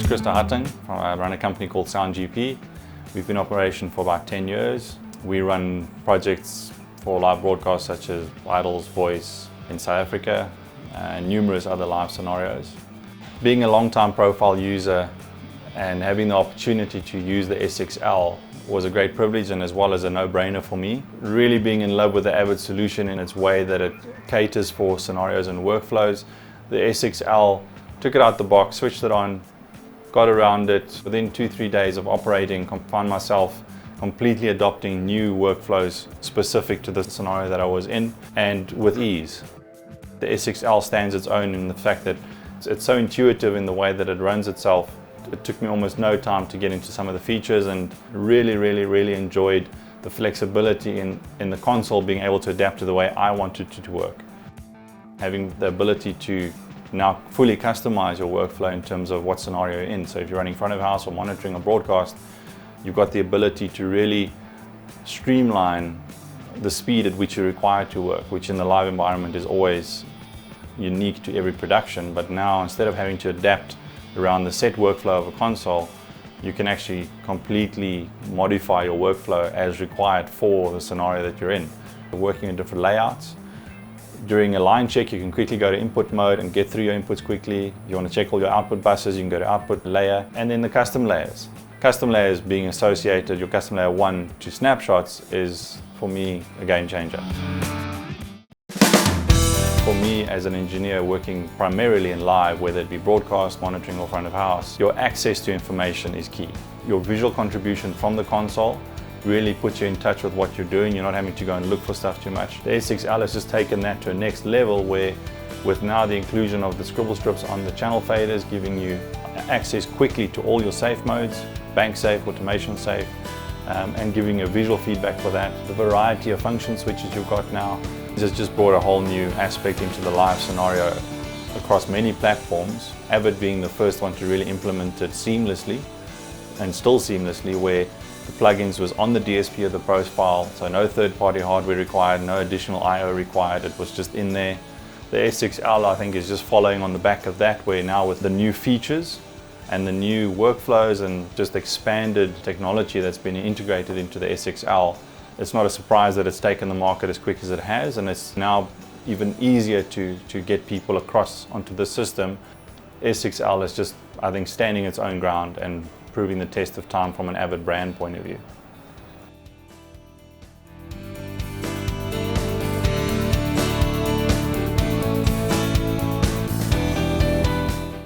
name's Cristo Hattingh. I run a company called SoundGP. We've been in operation for about 10 years. We run projects for live broadcasts such as Idol's Voice in South Africa and numerous other live scenarios. Being a long-time profile user and having the opportunity to use the S6L was a great privilege and as well as a no-brainer for me. Really being in love with the Avid solution in its way that it caters for scenarios and workflows. The S6L took it out the box, switched it on, got around it. Within 2-3 days of operating, found myself completely adopting new workflows specific to the scenario that I was in and with ease. The S6L stands its own in the fact that it's so intuitive in the way that it runs itself. It took me almost no time to get into some of the features and really enjoyed the flexibility in the console being able to adapt to the way I wanted it to work. Having the ability to now fully customize your workflow in terms of what scenario you're in. So if you're running front of house or monitoring a broadcast, you've got the ability to really streamline the speed at which you're required to work, which in the live environment is always unique to every production. But now instead of having to adapt around the set workflow of a console, you can actually completely modify your workflow as required for the scenario that you're in. Working in different layouts. During a line check, you can quickly go to input mode and get through your inputs quickly. If you want to check all your output buses, you can go to output layer, and then the custom layers. Custom layers being associated, your custom layer 1 to snapshots is, for me, a game changer. For me, as an engineer working primarily in live, whether it be broadcast, monitoring or front of house, your access to information is key. Your visual contribution from the console really puts you in touch with what you're doing. You're not having to go and look for stuff too much. The S6L has just taken that to a next level where, with now the inclusion of the scribble strips on the channel faders, giving you access quickly to all your safe modes, bank safe, automation safe, and giving you visual feedback for that. The variety of function switches you've got now has just brought a whole new aspect into the live scenario across many platforms. Avid being the first one to really implement it seamlessly, and still seamlessly, where the plugins was on the DSP of the profile, so no third-party hardware required, no additional I/O required, it was just in there. The S6L, I think, is just following on the back of that, where now with the new features and the new workflows and just expanded technology that's been integrated into the S6L, it's not a surprise that it's taken the market as quick as it has, and it's now even easier to get people across onto the system. S6L is just, I think, standing its own ground and proving the test of time from an Avid brand point of view.